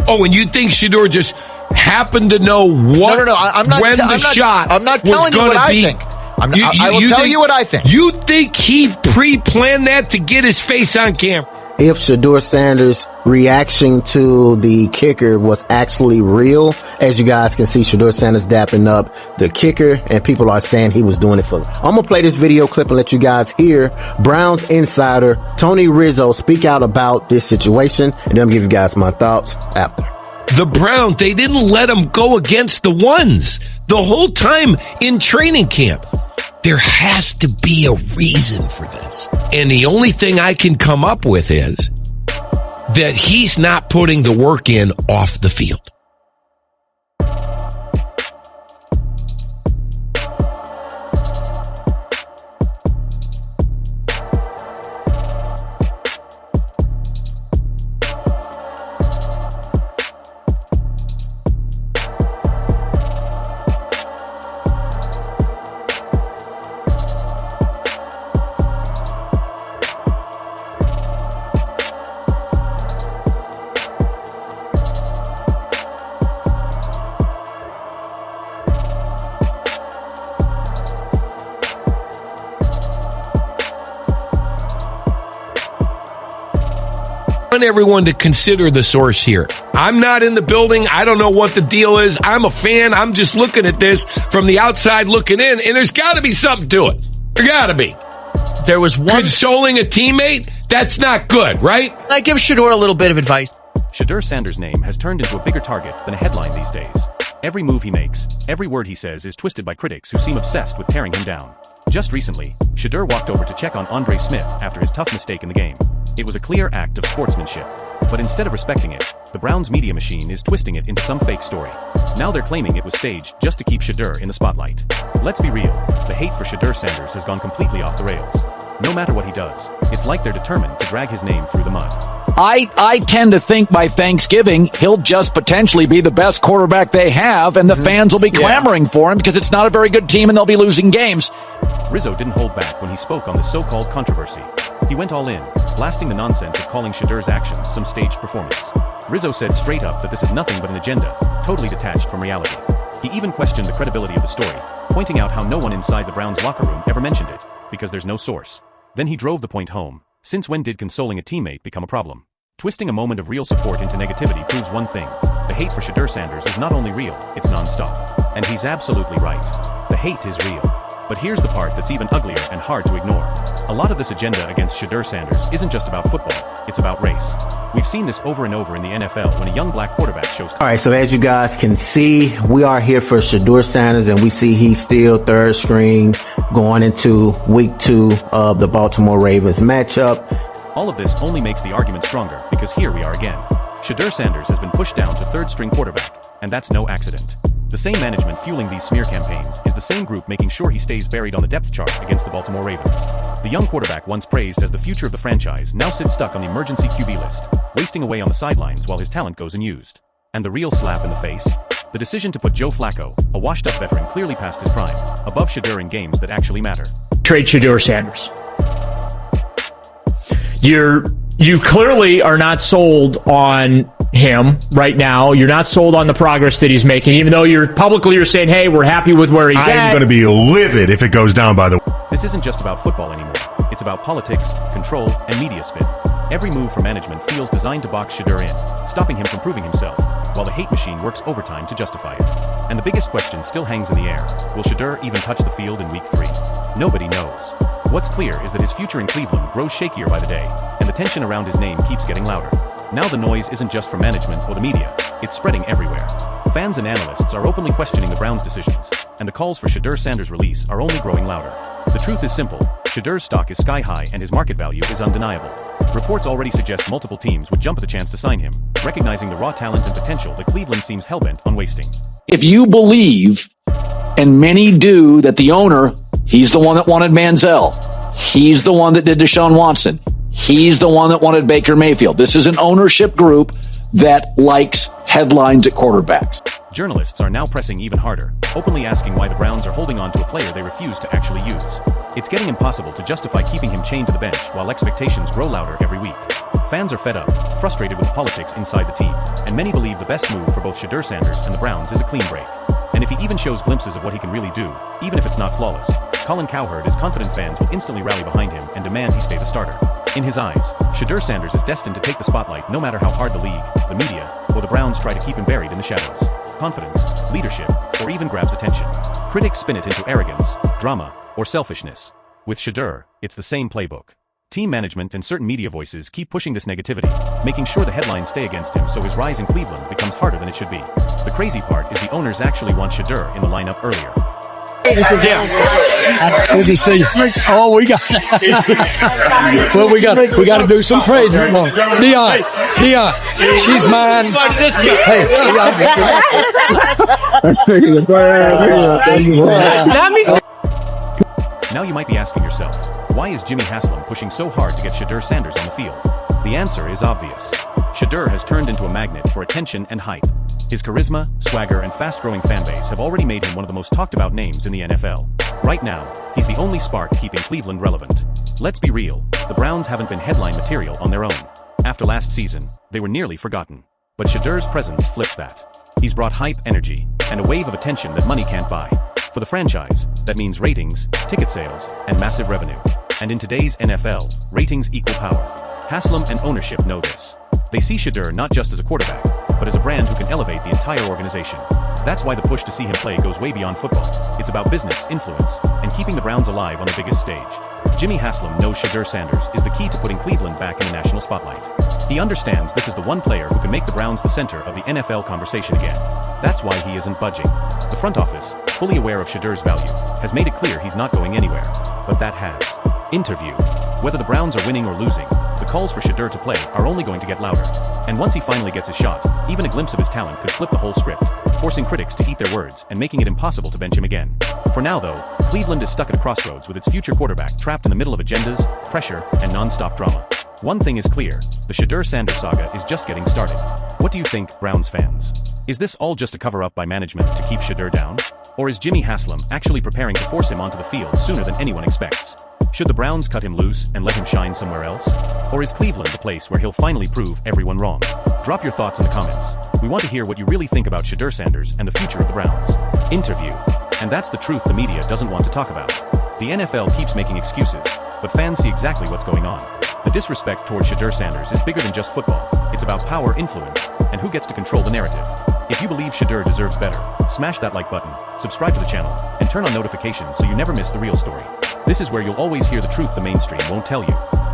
Oh, and you think Shedeur just happened to know what? No. I'm not telling you what I think. I will tell you what I think. You think he pre-planned that to get his face on camera? If Shedeur Sanders' reaction to the kicker was actually real, as you guys can see, Shedeur Sanders dapping up the kicker, and people are saying he was doing it for them. I'm going to play this video clip and let you guys hear Browns insider Tony Rizzo speak out about this situation, and then I'll give you guys my thoughts after. The Browns, they didn't let him go against the ones the whole time in training camp. There has to be a reason for this. And the only thing I can come up with is that he's not putting the work in off the field. I want everyone to consider the source here. I'm not in the building. I don't know what the deal is. I'm a fan. I'm just looking at this from the outside looking in, and there's got to be something to it. There got to be. There was one consoling a teammate. That's not good, right? I give Shedeur a little bit of advice. Shedeur Sanders' name has turned into a bigger target than a headline these days. Every move he makes, every word he says is twisted by critics who seem obsessed with tearing him down. Just recently, Shedeur walked over to check on Andre Smith after his tough mistake in the game. It was a clear act of sportsmanship. But instead of respecting it, the Browns media machine is twisting it into some fake story. Now they're claiming it was staged just to keep Shedeur in the spotlight. Let's be real, the hate for Shedeur Sanders has gone completely off the rails. No matter what he does, it's like they're determined to drag his name through the mud. I tend to think by Thanksgiving, he'll just potentially be the best quarterback they have, and the fans will be clamoring for him because it's not a very good team and they'll be losing games. Rizzo didn't hold back when he spoke on the so-called controversy. He went all in, blasting the nonsense of calling Shedeur's actions some staged performance. Rizzo said straight up that this is nothing but an agenda, totally detached from reality. He even questioned the credibility of the story, pointing out how no one inside the Browns locker room ever mentioned it, because there's no source. Then he drove the point home. Since when did consoling a teammate become a problem? Twisting a moment of real support into negativity proves one thing. The hate for Shedeur Sanders is not only real, it's non-stop. And he's absolutely right. The hate is real. But here's the part that's even uglier and hard to ignore. A lot of this agenda against Shedeur Sanders isn't just about football, it's about race. We've seen this over and over in the NFL when a young black quarterback shows... All right, so as you guys can see, we are here for Shedeur Sanders, and we see he's still third string going into week 2 of the Baltimore Ravens matchup. All of this only makes the argument stronger, because here we are again. Shedeur Sanders has been pushed down to third string quarterback, and that's no accident. The same management fueling these smear campaigns is the same group making sure he stays buried on the depth chart against the Baltimore Ravens. The young quarterback, once praised as the future of the franchise, now sits stuck on the emergency QB list, wasting away on the sidelines while his talent goes unused. And the real slap in the face? The decision to put Joe Flacco, a washed-up veteran clearly past his prime, above Shedeur in games that actually matter. Trade Shedeur Sanders. You clearly are not sold on him right now. You're not sold on the progress that he's making, even though you're saying, hey, we're happy with where he's at. I'm going to be livid if it goes down, by the way. This isn't just about football anymore. It's about politics, control, and media spin. Every move from management feels designed to box Shedeur in, stopping him from proving himself, while the hate machine works overtime to justify it. And the biggest question still hangs in the air. Will Shedeur even touch the field in week 3? Nobody knows. What's clear is that his future in Cleveland grows shakier by the day, and the tension around his name keeps getting louder. Now the noise isn't just from management or the media, it's spreading everywhere. Fans and analysts are openly questioning the Browns' decisions, and the calls for Shedeur Sanders' release are only growing louder. The truth is simple, Shedeur's stock is sky high and his market value is undeniable. Reports already suggest multiple teams would jump at the chance to sign him, recognizing the raw talent and potential that Cleveland seems hellbent on wasting. If you believe, and many do, that the owner, he's the one that wanted Manziel, he's the one that did Deshaun Watson, he's the one that wanted Baker Mayfield. This is an ownership group that likes headlines at quarterbacks. Journalists are now pressing even harder, openly asking why the Browns are holding on to a player they refuse to actually use. It's getting impossible to justify keeping him chained to the bench while expectations grow louder every week. Fans are fed up, frustrated with the politics inside the team, and many believe the best move for both Shedeur Sanders and the Browns is a clean break. And if he even shows glimpses of what he can really do, even if it's not flawless, Colin Cowherd's confident fans will instantly rally behind him and demand he stay the starter. In his eyes, Shedeur Sanders is destined to take the spotlight no matter how hard the league, the media, or the Browns try to keep him buried in the shadows. Confidence, leadership, or even grabs attention. Critics spin it into arrogance, drama, or selfishness. With Shedeur, it's the same playbook. Team management and certain media voices keep pushing this negativity, making sure the headlines stay against him so his rise in Cleveland becomes harder than it should be. The crazy part is the owners actually want Shedeur in the lineup earlier. Good to see you. Oh, we got. Well, we got to do some praising. Dion, she's mine. Hey, now you might be asking yourself, why is Jimmy Haslam pushing so hard to get Shedeur Sanders on the field? The answer is obvious. Shedeur has turned into a magnet for attention and hype. His charisma, swagger, and fast-growing fanbase have already made him one of the most talked-about names in the NFL. Right now, he's the only spark keeping Cleveland relevant. Let's be real, the Browns haven't been headline material on their own. After last season, they were nearly forgotten. But Shedeur's presence flipped that. He's brought hype, energy, and a wave of attention that money can't buy. For the franchise, that means ratings, ticket sales, and massive revenue. And in today's NFL, ratings equal power. Haslam and ownership know this. They see Shedeur not just as a quarterback, but as a brand who can elevate the entire organization. That's why the push to see him play goes way beyond football. It's about business, influence, and keeping the Browns alive on the biggest stage. Jimmy Haslam knows Shedeur Sanders is the key to putting Cleveland back in the national spotlight. He understands this is the one player who can make the Browns the center of the NFL conversation again. That's why he isn't budging. The front office, fully aware of Shedeur's value, has made it clear he's not going anywhere. But that has. Interview. Whether the Browns are winning or losing, the calls for Shedeur to play are only going to get louder. And once he finally gets his shot, even a glimpse of his talent could flip the whole script, forcing critics to eat their words and making it impossible to bench him again. For now though, Cleveland is stuck at a crossroads with its future quarterback trapped in the middle of agendas, pressure, and non-stop drama. One thing is clear, the Shedeur Sanders saga is just getting started. What do you think, Browns fans? Is this all just a cover-up by management to keep Shedeur down? Or is Jimmy Haslam actually preparing to force him onto the field sooner than anyone expects? Should the Browns cut him loose and let him shine somewhere else? Or is Cleveland the place where he'll finally prove everyone wrong? Drop your thoughts in the comments. We want to hear what you really think about Shedeur Sanders and the future of the Browns. Interview. And that's the truth the media doesn't want to talk about. The NFL keeps making excuses, but fans see exactly what's going on. The disrespect towards Shedeur Sanders is bigger than just football. It's about power, influence, and who gets to control the narrative. If you believe Shedeur deserves better, smash that like button, subscribe to the channel, and turn on notifications so you never miss the real story. This is where you'll always hear the truth the mainstream won't tell you.